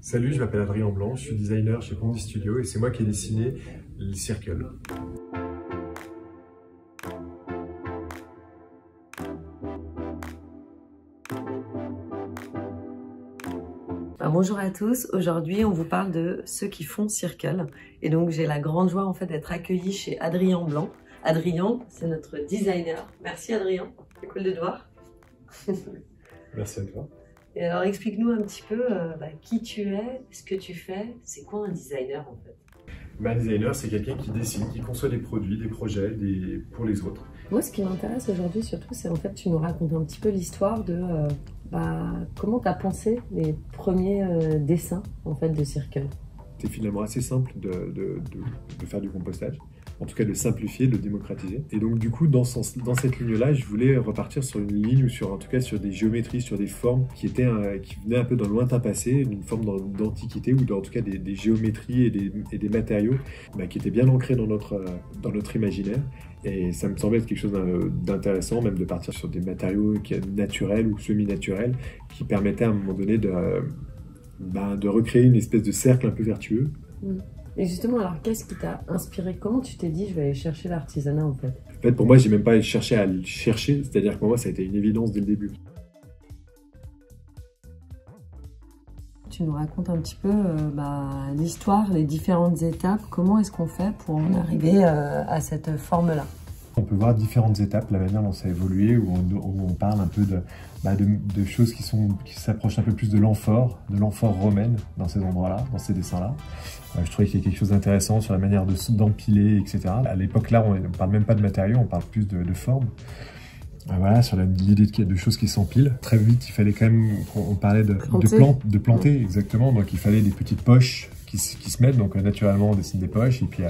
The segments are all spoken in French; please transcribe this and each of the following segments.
Salut, je m'appelle Adrien Blanc, je suis designer chez Pondy Studio et c'est moi qui ai dessiné le Circle. Bonjour à tous, aujourd'hui on vous parle de ceux qui font Circle et donc j'ai la grande joie en fait d'être accueillie chez Adrien Blanc. Adrien, c'est notre designer. Merci Adrien, c'est cool de te voir. Merci à toi. Et alors explique-nous un petit peu qui tu es, ce que tu fais, c'est quoi un designer en fait? Un designer, c'est quelqu'un qui dessine, qui conçoit des produits, des projets pour les autres. Moi ce qui m'intéresse aujourd'hui surtout c'est en fait tu nous racontes un petit peu l'histoire de comment tu as pensé les premiers dessins en fait de Circle. C'est finalement assez simple de faire du compostage. En tout cas de simplifier, de démocratiser. Et donc du coup, dans cette ligne-là, je voulais repartir sur une ligne ou sur des géométries, sur des formes qui venaient un peu dans le lointain passé, une forme d'antiquité ou en tout cas des géométries et des matériaux qui étaient bien ancrés dans notre imaginaire. Et ça me semblait être quelque chose d'intéressant, même de partir sur des matériaux naturels ou semi-naturels qui permettaient à un moment donné de recréer une espèce de cercle un peu vertueux. Et justement, alors qu'est-ce qui t'a inspiré? Comment tu t'es dit je vais aller chercher l'artisanat en fait? En fait, pour moi, j'ai même pas cherché à le chercher, c'est-à-dire que pour moi, ça a été une évidence dès le début. Tu nous racontes un petit peu l'histoire, les différentes étapes, comment est-ce qu'on fait pour en arriver à cette forme-là? On peut voir différentes étapes, la manière dont ça a évolué, où on parle un peu de choses qui s'approchent un peu plus de l'amphore romaine dans ces endroits-là, dans ces dessins-là. Je trouvais qu'il y a quelque chose d'intéressant sur la manière d'empiler, etc. À l'époque là, on ne parle même pas de matériaux, on parle plus de forme. Voilà, sur l'idée de choses qui s'empilent. Très vite, il fallait quand même, on parlait de planter, exactement. Donc il fallait des petites poches qui se mettent, donc naturellement on dessine des poches, et puis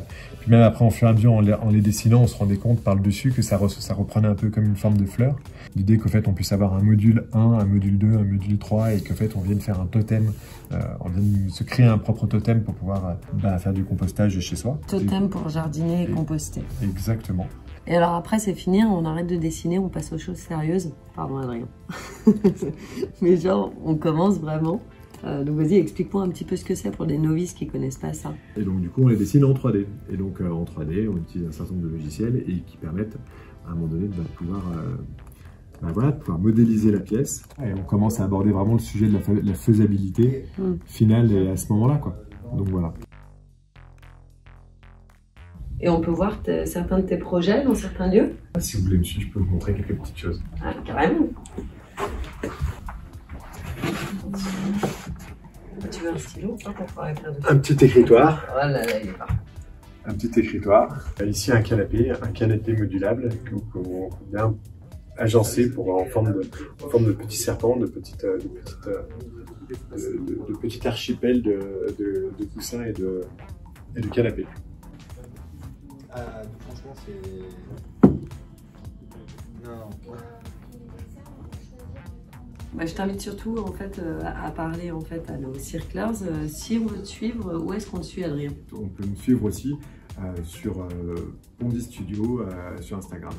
même après, en fur et à mesure, en les dessinant, on se rendait compte par le dessus que ça reprenait un peu comme une forme de fleur. L'idée qu'en fait on puisse avoir un module 1, un module 2, un module 3, et qu'en fait on vienne faire un totem, on vienne se créer un propre totem pour pouvoir faire du compostage chez soi. Totem pour jardiner et composter. Exactement. Et alors après c'est fini, on arrête de dessiner, on passe aux choses sérieuses. Pardon Adrien. Mais genre on commence vraiment. Donc vas-y, explique-moi un petit peu ce que c'est pour des novices qui connaissent pas ça. Et donc du coup on les dessine en 3D. Et donc en 3D on utilise un certain nombre de logiciels et qui permettent à un moment donné de pouvoir modéliser la pièce. Et on commence à aborder vraiment le sujet de la faisabilité finale à ce moment-là, quoi. Donc voilà. Et on peut voir certains de tes projets dans certains lieux? Si vous voulez me suivre, je peux vous montrer quelques petites choses. Ah, carrément. Tu veux un stylo pour pouvoir écrire dessus? Un petit écritoire. Oh là là, il est parfait. Un petit écritoire. Ici un canapé modulable que vous pouvez bien agencer en forme de petits serpents, de petits archipels de coussins et de canapés. Franchement, c'est... Non. Je t'invite surtout en fait à parler en fait à nos circlers. Si on veut te suivre, où est-ce qu'on te suit, Adrien? On peut me suivre aussi sur Pondy Studio sur Instagram.